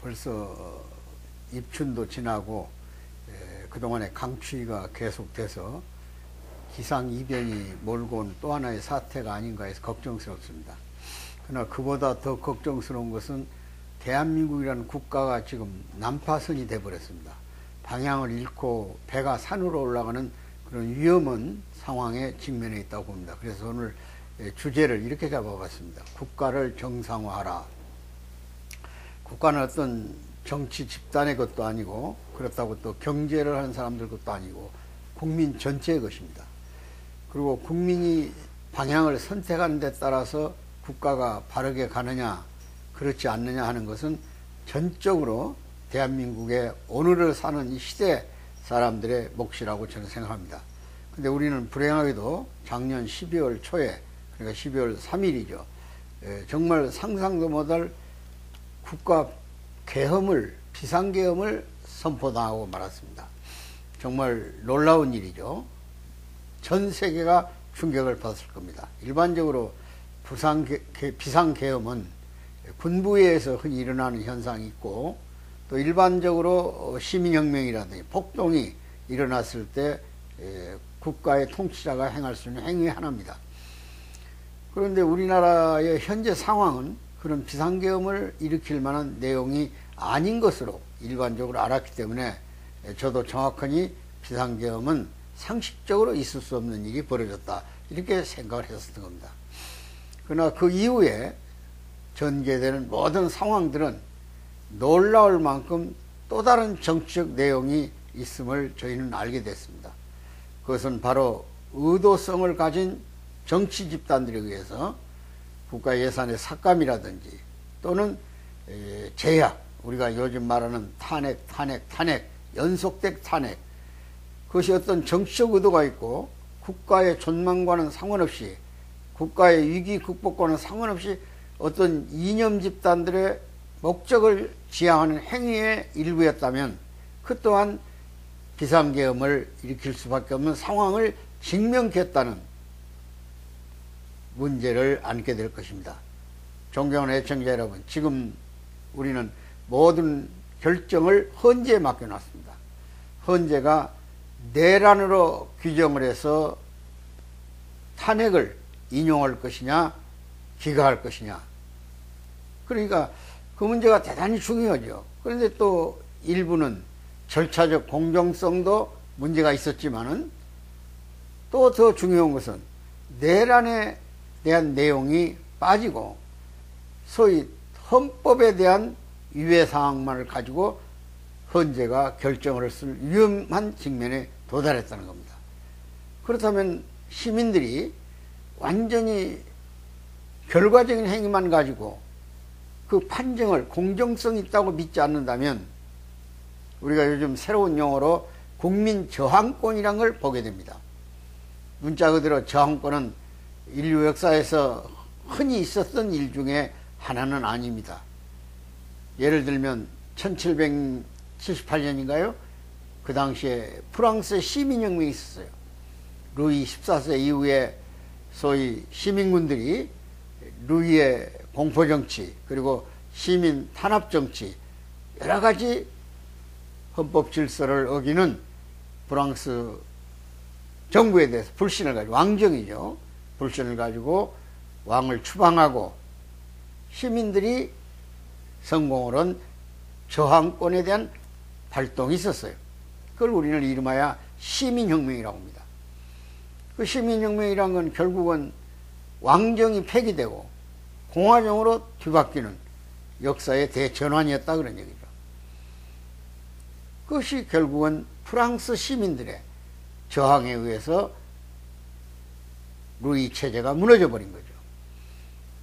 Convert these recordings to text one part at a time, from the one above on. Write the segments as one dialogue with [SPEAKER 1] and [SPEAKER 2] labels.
[SPEAKER 1] 벌써 입춘도 지나고 그동안에 강추위가 계속돼서 기상이변이 몰고 온 또 하나의 사태가 아닌가 해서 걱정스럽습니다. 그러나 그보다 더 걱정스러운 것은 대한민국이라는 국가가 지금 난파선이 돼버렸습니다. 방향을 잃고 배가 산으로 올라가는 그런 위험한 상황에 직면해 있다고 봅니다. 그래서 오늘 주제를 이렇게 잡아봤습니다. 국가를 정상화하라. 국가는 어떤 정치 집단의 것도 아니고 그렇다고 또 경제를 하는 사람들 것도 아니고 국민 전체의 것입니다. 그리고 국민이 방향을 선택하는 데 따라서 국가가 바르게 가느냐 그렇지 않느냐 하는 것은 전적으로 대한민국의 오늘을 사는 이 시대 사람들의 몫이라고 저는 생각합니다. 근데 우리는 불행하게도 작년 12월 초에 그러니까 12월 3일이죠. 정말 상상도 못할 국가 계엄을 비상계엄을 선포당하고 말았습니다. 정말 놀라운 일이죠. 전 세계가 충격을 받았을 겁니다. 일반적으로 비상계엄은 군부에서 흔히 일어나는 현상이 있고 또 일반적으로 시민혁명이라든지 폭동이 일어났을 때 국가의 통치자가 행할 수 있는 행위 하나입니다. 그런데 우리나라의 현재 상황은 그런 비상계엄을 일으킬 만한 내용이 아닌 것으로 일반적으로 알았기 때문에 저도 정확하니 비상계엄은 상식적으로 있을 수 없는 일이 벌어졌다 이렇게 생각을 했었던 겁니다. 그러나 그 이후에 전개되는 모든 상황들은 놀라울 만큼 또 다른 정치적 내용이 있음을 저희는 알게 됐습니다. 그것은 바로 의도성을 가진 정치 집단들에 의해서 국가 예산의 삭감이라든지 또는 제약, 우리가 요즘 말하는 탄핵, 연속된 탄핵, 그것이 어떤 정치적 의도가 있고 국가의 존망과는 상관없이 국가의 위기 극복과는 상관없이 어떤 이념 집단들의 목적을 지향하는 행위의 일부였다면 그 또한 비상계엄을 일으킬 수밖에 없는 상황을 직면케 했다는 문제를 안게 될 것입니다. 존경하는 애청자 여러분, 지금 우리는 모든 결정을 헌재에 맡겨놨습니다. 헌재가 내란으로 규정을 해서 탄핵을 인용할 것이냐 기각할 것이냐, 그러니까 그 문제가 대단히 중요하죠. 그런데 또 일부는 절차적 공정성도 문제가 있었지만은 또 더 중요한 것은 내란에 대한 내용이 빠지고 소위 헌법에 대한 유해사항만을 가지고 헌재가 결정을 했을 위험한 직면에 도달했다는 겁니다. 그렇다면 시민들이 완전히 결과적인 행위만 가지고 그 판정을 공정성이 있다고 믿지 않는다면 우리가 요즘 새로운 용어로 국민 저항권이라는 걸 보게 됩니다. 문자 그대로 저항권은 인류 역사에서 흔히 있었던 일 중에 하나는 아닙니다. 예를 들면 1778년인가요? 그 당시에 프랑스 시민혁명이 있었어요. 루이 14세 이후에 소위 시민군들이 루이의 공포정치 그리고 시민 탄압정치 여러 가지 헌법 질서를 어기는 프랑스 정부에 대해서 불신을 가지고, 왕정이죠, 불신을 가지고 왕을 추방하고 시민들이 성공을 한 저항권에 대한 발동이 있었어요. 그걸 우리는 이름하여 시민혁명이라고 합니다. 그 시민혁명이란 건 결국은 왕정이 폐기되고 공화정으로 뒤바뀌는 역사의 대전환이었다 그런 얘기죠. 그것이 결국은 프랑스 시민들의 저항에 의해서 루이 체제가 무너져 버린 거죠.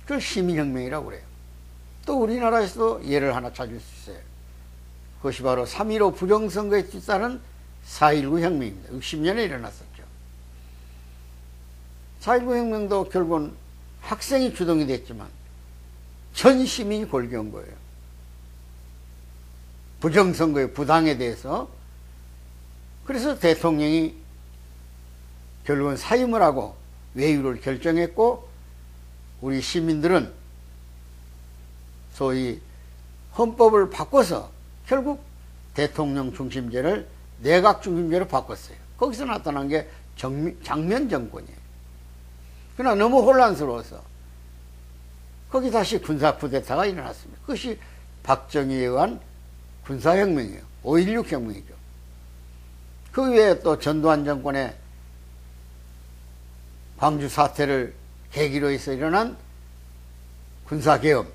[SPEAKER 1] 그걸 시민혁명이라고 그래요. 또 우리나라에서도 예를 하나 찾을 수 있어요. 그것이 바로 3.15 부정선거에 뒤따른 4.19 혁명입니다. 60년에 일어났었죠. 4.19 혁명도 결국은 학생이 주동이 됐지만 전 시민이 골겨온 거예요. 부정선거의 부당에 대해서. 그래서 대통령이 결국은 사임을 하고 외유를 결정했고 우리 시민들은 소위 헌법을 바꿔서 결국 대통령 중심제를 내각 중심제로 바꿨어요. 거기서 나타난 게 장면 정권이에요. 그러나 너무 혼란스러워서 거기 다시 군사 쿠데타가 일어났습니다. 그것이 박정희에 의한 군사혁명이에요. 5.16 혁명이죠. 그 외에 또 전두환 정권의 광주 사태를 계기로 해서 일어난 군사계엄,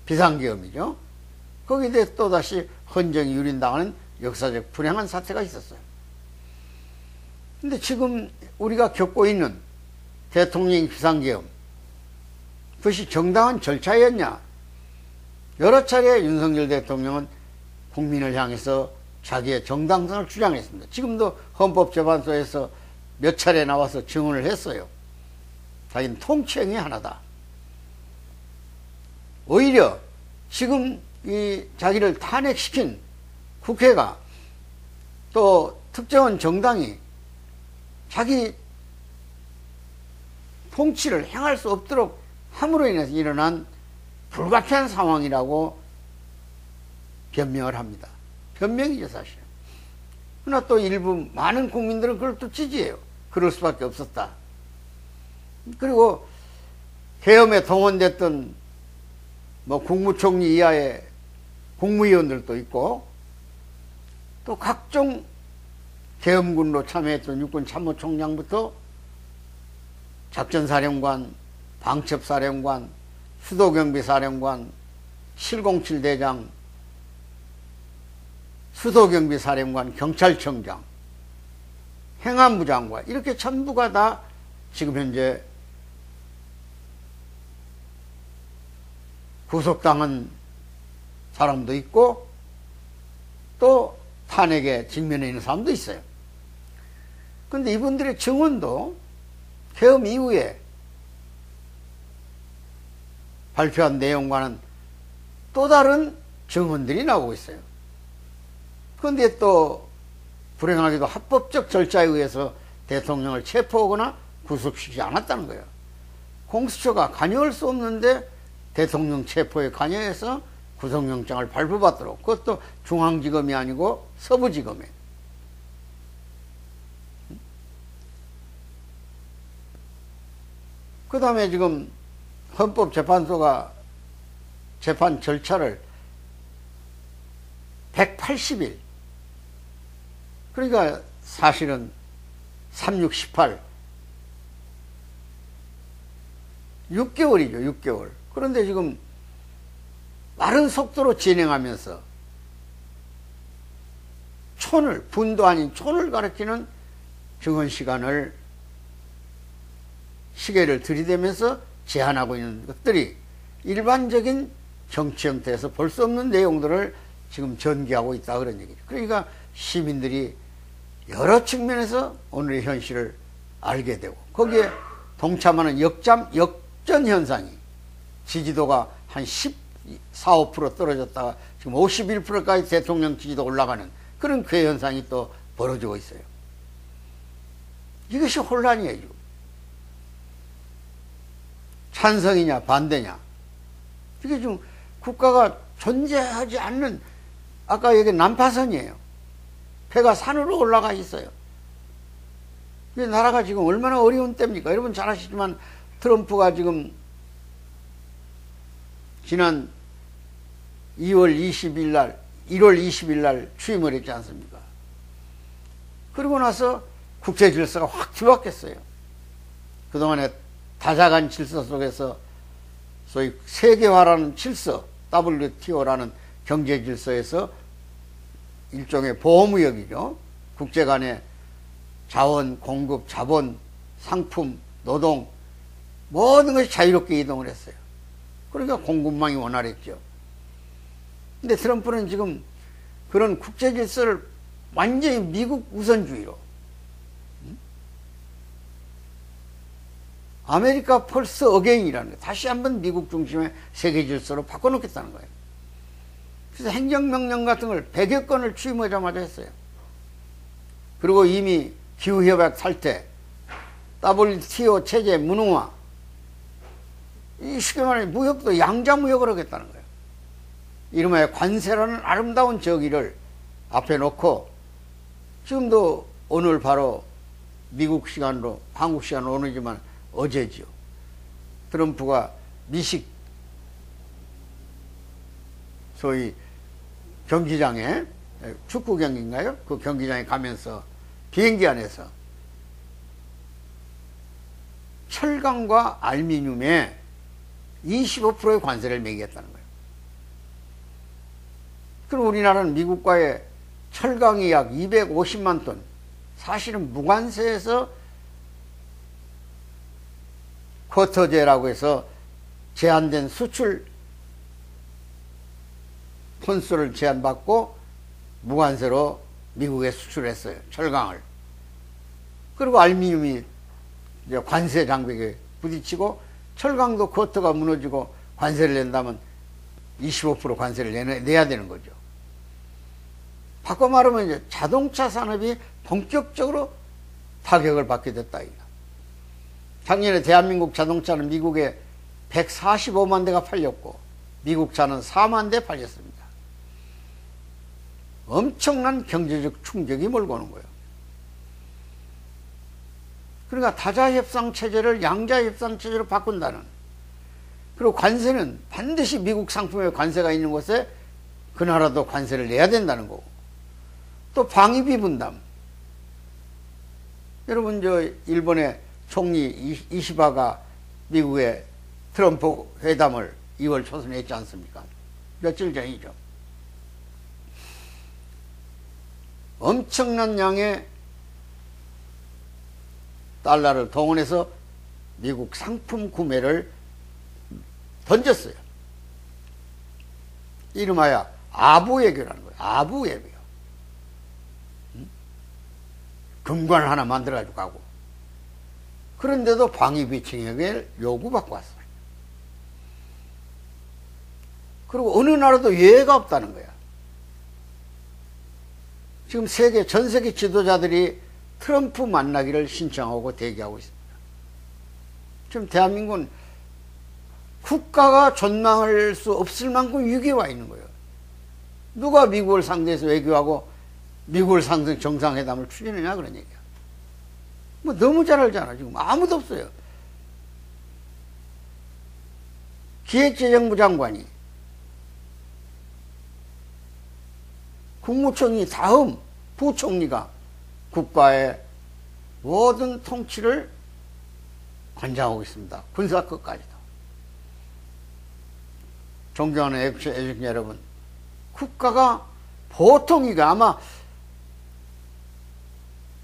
[SPEAKER 1] 비상계엄이죠. 거기에 대해 또다시 헌정이 유린당하는 역사적 불행한 사태가 있었어요. 근데 지금 우리가 겪고 있는 대통령 비상계엄, 그것이 정당한 절차였냐? 여러 차례 윤석열 대통령은 국민을 향해서 자기의 정당성을 주장했습니다. 지금도 헌법재판소에서 몇 차례 나와서 증언을 했어요. 자기는 통치행위 하나다. 오히려 지금 이 자기를 탄핵시킨 국회가 또 특정한 정당이 자기 통치를 행할 수 없도록 함으로 인해서 일어난 불가피한 상황이라고 변명을 합니다. 변명이죠, 사실. 그러나 또 일부 많은 국민들은 그걸 또 지지해요. 그럴 수밖에 없었다. 그리고 계엄에 동원됐던 뭐 국무총리 이하의 국무위원들도 있고 또 각종 계엄군으로 참여했던 육군참모총장부터 작전사령관, 방첩사령관, 수도경비사령관, 707대장, 수도경비사령관, 경찰청장, 행안부 장관 이렇게 전부가 다 지금 현재 구속당한 사람도 있고 또 탄핵에 직면해 있는 사람도 있어요. 그런데 이분들의 증언도 계엄 이후에 발표한 내용과는 또 다른 증언들이 나오고 있어요. 그런데 또 불행하게도 합법적 절차에 의해서 대통령을 체포하거나 구속시키지 않았다는 거예요. 공수처가 관여할 수 없는데 대통령 체포에 관여해서 구속영장을 발부받도록, 그것도 중앙지검이 아니고 서부지검에. 그 다음에 지금 헌법재판소가 재판 절차를 180일, 그러니까 사실은 3618, 6개월이죠, 6개월. 그런데 지금 빠른 속도로 진행하면서 촌을, 분도 아닌 촌을 가리키는 증언 시간을, 시계를 들이대면서 제한하고 있는 것들이 일반적인 정치 형태에서 볼 수 없는 내용들을 지금 전개하고 있다, 그런 얘기죠. 그러니까 시민들이 여러 측면에서 오늘의 현실을 알게 되고 거기에 동참하는 역전 현상이, 지지도가 한 14, 5% 떨어졌다가 지금 51%까지 대통령 지지도 올라가는 그런 그 현상이 또 벌어지고 있어요. 이것이 혼란이에요, 지금. 찬성이냐 반대냐, 이게 지금 국가가 존재하지 않는, 아까 얘기한 난파선이에요. 배가 산으로 올라가 있어요. 이 나라가 지금 얼마나 어려운 때입니까? 여러분 잘 아시지만 트럼프가 지금 지난 1월 20일 날 취임을 했지 않습니까? 그러고 나서 국제 질서가 확 뒤바뀌었어요. 그동안에 다자간 질서 속에서 소위 세계화라는 질서, WTO라는 경제 질서에서 일종의 보호무역이죠. 국제 간의 자원, 공급, 자본, 상품, 노동 모든 것이 자유롭게 이동을 했어요. 그러니까 공급망이 원활했죠. 근데 트럼프는 지금 그런 국제 질서를 완전히 미국 우선주의로, 아메리카 펄스 어게인이라는 거, 다시 한번 미국 중심의 세계 질서로 바꿔놓겠다는 거예요. 그래서 행정명령 같은 걸 100여 건을 취임하자마자 했어요. 그리고 이미 기후협약 탈퇴, WTO 체제 무능화, 이 쉽게 말해 무역도 양자무역을 하겠다는 거예요. 이름하여 관세라는 아름다운 저기를 앞에 놓고, 지금도 오늘 바로 미국 시간으로, 한국 시간으로 오늘이지만 어제지요. 트럼프가 미식 소위 경기장에, 축구 경기인가요? 그 경기장에 가면서 비행기 안에서 철강과 알루미늄에 25%의 관세를 매기겠다는 거예요. 그럼 우리나라는 미국과의 철강이 약 250만 톤, 사실은 무관세에서 쿼터제라고 해서 제한된 수출 톤수를 제한받고 무관세로 미국에 수출했어요. 철강을. 그리고 알루미늄이 관세 장벽에 부딪히고 철강도 쿼터가 무너지고 관세를 낸다면 25% 관세를 내야 되는 거죠. 바꿔 말하면 이제 자동차 산업이 본격적으로 타격을 받게 됐다. 작년에 대한민국 자동차는 미국에 145만 대가 팔렸고 미국 차는 4만 대 팔렸습니다. 엄청난 경제적 충격이 몰고 오는 거예요. 그러니까 다자협상 체제를 양자협상 체제로 바꾼다는, 그리고 관세는 반드시 미국 상품에 관세가 있는 곳에 그 나라도 관세를 내야 된다는 거고, 또 방위비 분담. 여러분 저 일본의 총리 이시바가 미국의 트럼프 회담을 2월 초순에 했지 않습니까? 며칠 전이죠. 엄청난 양의 달러를 동원해서 미국 상품 구매를 던졌어요. 이름하여 아부외교라는 거예요. 아부외교. 금관 하나 만들어가지고 가고. 그런데도 방위비 증액을 요구받고 왔어요. 그리고 어느 나라도 예외가 없다는 거야. 지금 전 세계 지도자들이 트럼프 만나기를 신청하고 대기하고 있습니다. 지금 대한민국은 국가가 존망할 수 없을 만큼 위기에 와 있는 거예요. 누가 미국을 상대해서 외교하고 미국을 상대 정상회담을 추진하냐 그런 얘기야. 뭐 너무 잘 알잖아. 지금 아무도 없어요. 기획재정부 장관이 국무총리 다음 부총리가 국가의 모든 통치를 관장하고 있습니다. 군사급까지도. 존경하는 애국자 여러분, 국가가 보통이가 아마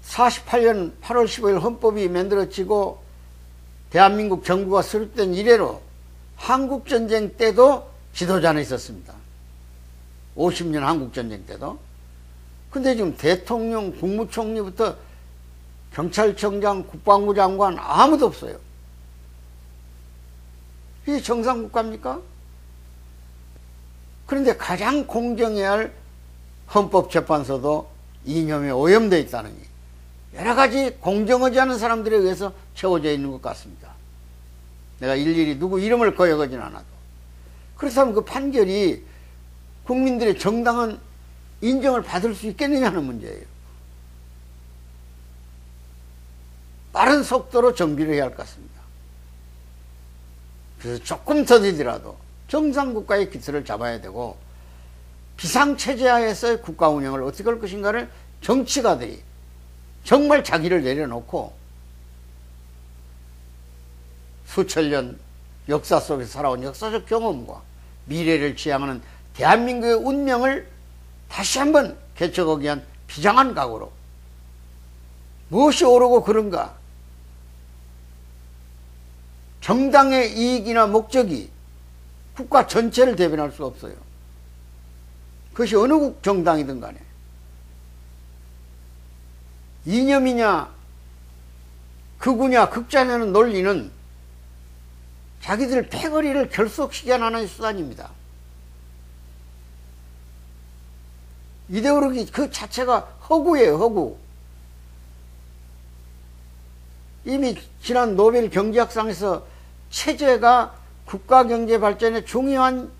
[SPEAKER 1] 48년 8월 15일 헌법이 만들어지고 대한민국 정부가 수립된 이래로 한국전쟁 때도 지도자는 있었습니다. 50년 한국전쟁 때도. 근데 지금 대통령, 국무총리부터 경찰청장, 국방부 장관 아무도 없어요. 이게 정상국가입니까? 그런데 가장 공정해야 할 헌법재판소도 이념에 오염되어 있다느니 여러 가지 공정하지 않은 사람들에 의해서 채워져 있는 것 같습니다. 내가 일일이 누구 이름을 거역하진 않아도. 그렇다면 그 판결이 국민들의 정당한 인정을 받을 수 있겠느냐는 문제예요. 빠른 속도로 정비를 해야 할 것 같습니다. 그래서 조금 더디더라도 정상국가의 기틀을 잡아야 되고 비상체제하에서의 국가 운영을 어떻게 할 것인가를 정치가들이 정말 자기를 내려놓고 수천 년 역사 속에서 살아온 역사적 경험과 미래를 지향하는 대한민국의 운명을 다시 한번 개척하기 위한 비장한 각오로 무엇이 옳고 그른가, 정당의 이익이나 목적이 국가 전체를 대변할 수 없어요. 그것이 어느 정당이든 간에. 이념이냐 극우냐 극자냐는 논리는 자기들 패거리를 결속시키는 하나의 수단입니다. 이데올로기 그 자체가 허구예요. 허구. 이미 지난 노벨 경제학상에서 체제가 국가 경제 발전에 중요한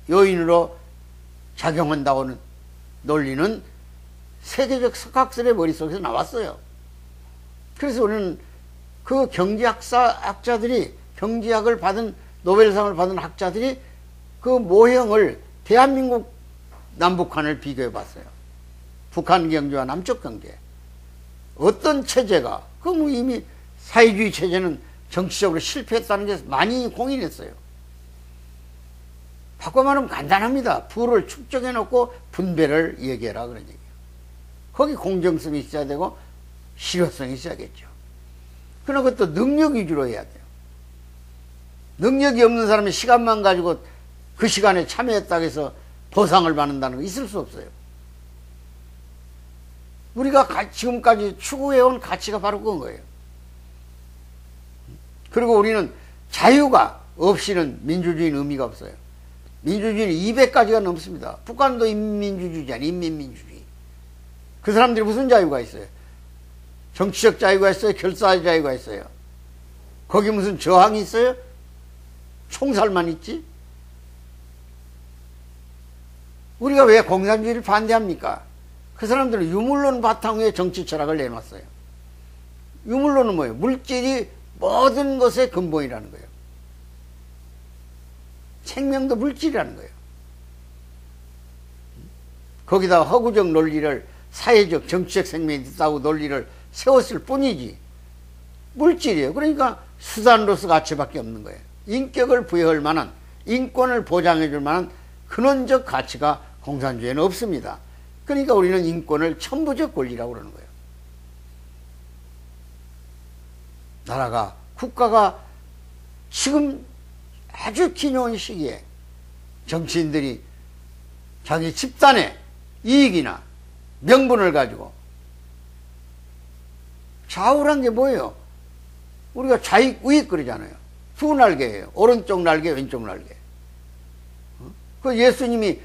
[SPEAKER 1] 요인으로 작용한다고는 논리는 세계적 석학들의 머릿속에서 나왔어요. 그래서 우리는 그 경제학자들이, 경제학을 받은, 노벨상을 받은 학자들이 그 모형을 대한민국 남북한을 비교해 봤어요. 북한 경제와 남쪽 경제. 어떤 체제가, 그 뭐 이미 사회주의 체제는 정치적으로 실패했다는 게 많이 공인했어요. 바꿔 말하면 간단합니다. 부를 축적해 놓고 분배를 얘기해라 그런 얘기예요. 거기 공정성이 있어야 되고 실효성이 있어야겠죠. 그러나 그것도 능력 위주로 해야 돼요. 능력이 없는 사람이 시간만 가지고 그 시간에 참여했다고 해서 보상을 받는다는 거 있을 수 없어요. 우리가 지금까지 추구해온 가치가 바로 그건 거예요. 그리고 우리는 자유가 없이는 민주주의는 의미가 없어요. 민주주의는 200가지가 넘습니다. 북한도 인민주의잖아요. 인민민주주의. 그 사람들이 무슨 자유가 있어요? 정치적 자유가 있어요? 결사의 자유가 있어요? 거기 무슨 저항이 있어요? 총살만 있지? 우리가 왜 공산주의를 반대합니까? 그 사람들은 유물론 바탕 위에 정치 철학을 내놨어요. 유물론은 뭐예요? 물질이 모든 것의 근본이라는 거예요. 생명도 물질이라는 거예요. 거기다 허구적 논리를, 사회적 정치적 생명이 있다고 논리를 세웠을 뿐이지 물질이에요. 그러니까 수단으로서 가치밖에 없는 거예요. 인격을 부여할 만한, 인권을 보장해 줄 만한 근원적 가치가 공산주의에는 없습니다. 그러니까 우리는 인권을 천부적 권리라고 그러는 거예요. 나라가, 국가가 지금 아주 기묘한 시기에 정치인들이 자기 집단의 이익이나 명분을 가지고 좌우란 게 뭐예요? 우리가 좌익, 우익 그러잖아요. 두 날개예요. 오른쪽 날개, 왼쪽 날개. 그 예수님이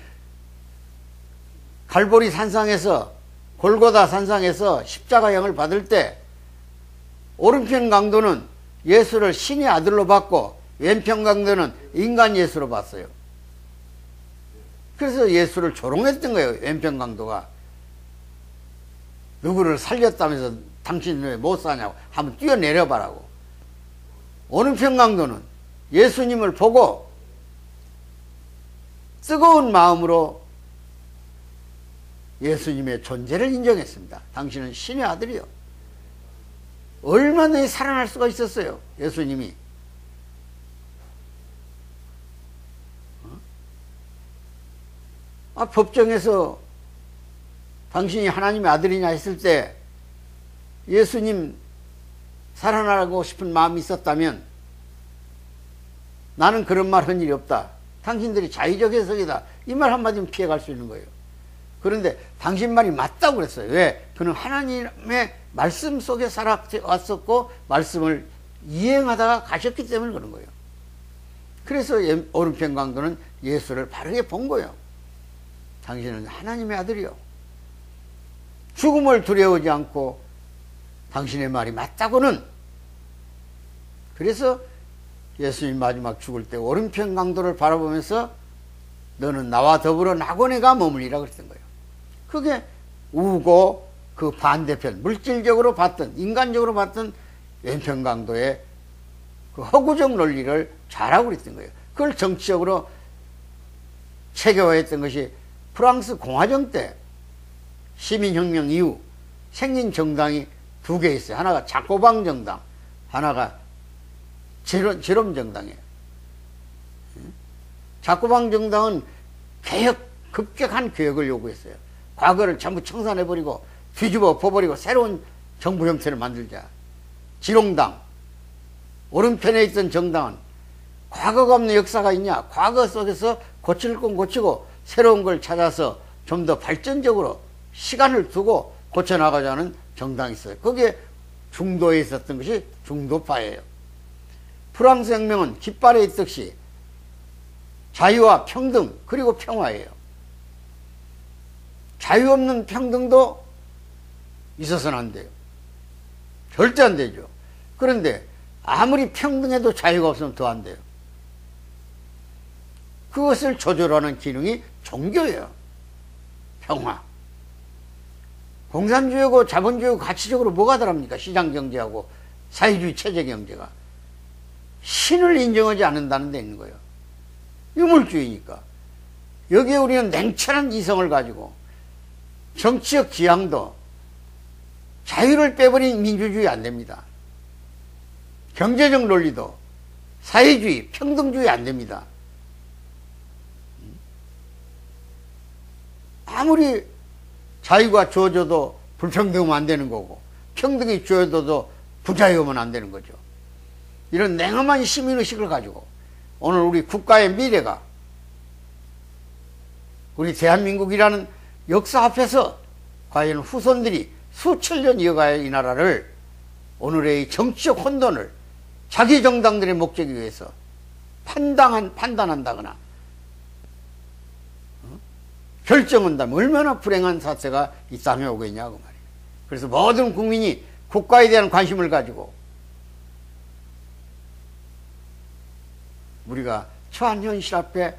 [SPEAKER 1] 갈보리 산상에서, 골고다 산상에서 십자가형을 받을 때 오른편 강도는 예수를 신의 아들로 받고 왼편 강도는 인간 예수로 봤어요. 그래서 예수를 조롱했던 거예요. 왼편 강도가. 누구를 살렸다면서 당신 왜 못 사냐고 한번 뛰어내려봐라고. 오른편 강도는 예수님을 보고 뜨거운 마음으로 예수님의 존재를 인정했습니다. 당신은 신의 아들이요. 얼마나 살아날 수가 있었어요, 예수님이. 법정에서 당신이 하나님의 아들이냐 했을 때 예수님 살아나고 싶은 마음이 있었다면 나는 그런 말 한 일이 없다. 당신들이 자의적 해석이다. 이 말 한마디면 피해갈 수 있는 거예요. 그런데 당신 말이 맞다고 그랬어요. 왜? 그는 하나님의 말씀 속에 살아왔었고 말씀을 이행하다가 가셨기 때문에 그런 거예요. 그래서 오른편 강도는 예수를 바르게 본 거예요. 당신은 하나님의 아들이요. 죽음을 두려워하지 않고 당신의 말이 맞다고는. 그래서 예수님 마지막 죽을 때 오른편 강도를 바라보면서 너는 나와 더불어 낙원에 가 머물리라 그랬던 거예요. 그게 우고 그 반대편, 물질적으로 봤던, 인간적으로 봤던 왼편 강도의 그 허구적 논리를 잘하고 그랬던 거예요. 그걸 정치적으로 체계화했던 것이 프랑스 공화정 때 시민혁명 이후 생긴 정당이 두 개 있어요. 하나가 자코방 정당, 하나가 제롬 정당이에요. 자코방 정당은 급격한 개혁을 요구했어요. 과거를 전부 청산해버리고 뒤집어 엎어버리고 새로운 정부 형태를 만들자. 지롱당, 오른편에 있던 정당은 과거가 없는 역사가 있냐? 과거 속에서 고칠 건 고치고 새로운 걸 찾아서 좀 더 발전적으로 시간을 두고 고쳐나가자는 정당이 있어요. 거기에 중도에 있었던 것이 중도파예요. 프랑스 혁명은 깃발에 있듯이 자유와 평등 그리고 평화예요. 자유 없는 평등도 있어서는 안 돼요. 절대 안 되죠. 그런데 아무리 평등해도 자유가 없으면 더 안 돼요. 그것을 조절하는 기능이 종교예요. 평화. 공산주의하고 자본주의하고 가치적으로 뭐가 다릅니까? 시장경제하고 사회주의 체제경제가. 신을 인정하지 않는다는 데 있는 거예요. 유물주의니까. 여기에 우리는 냉철한 이성을 가지고 정치적 지향도 자유를 빼버린 민주주의 안 됩니다. 경제적 논리도 사회주의, 평등주의 안 됩니다. 아무리 자유가 주어져도 불평등하면 안 되는 거고 평등이 주어져도 부자유하면 안 되는 거죠. 이런 냉엄한 시민의식을 가지고 오늘 우리 국가의 미래가 우리 대한민국이라는 역사 앞에서 과연 후손들이 수천 년 이어가야 이 나라를 오늘의 정치적 혼돈을 자기 정당들의 목적에 의해서 판단한다거나 결정한다면 얼마나 불행한 사태가 이 땅에 오겠냐고 말이에요. 그래서 모든 국민이 국가에 대한 관심을 가지고 우리가 처한 현실 앞에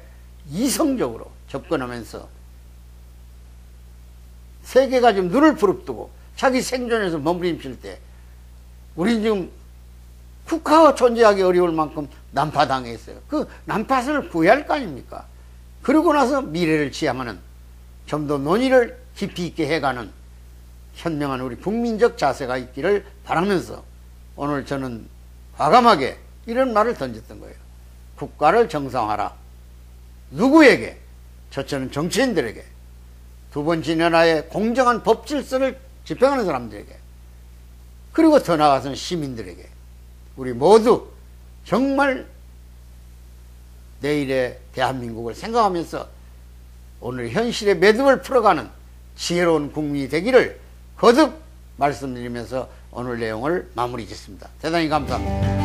[SPEAKER 1] 이성적으로 접근하면서 세계가 지금 눈을 부릅뜨고 자기 생존에서 몸부림칠 때 우린 지금 국가가 존재하기 어려울 만큼 난파당했어요. 그 난파선을 구해야 할 거 아닙니까? 그러고 나서 미래를 지향하는 좀 더 논의를 깊이 있게 해가는 현명한 우리 국민적 자세가 있기를 바라면서 오늘 저는 과감하게 이런 말을 던졌던 거예요. 국가를 정상화하라. 누구에게? 저처럼 정치인들에게. 두 번째 나라의 공정한 법 질서를 집행하는 사람들에게. 그리고 더 나아가서는 시민들에게. 우리 모두 정말 내일의 대한민국을 생각하면서 오늘 현실의 매듭을 풀어가는 지혜로운 국민이 되기를 거듭 말씀드리면서 오늘 내용을 마무리 짓습니다. 대단히 감사합니다.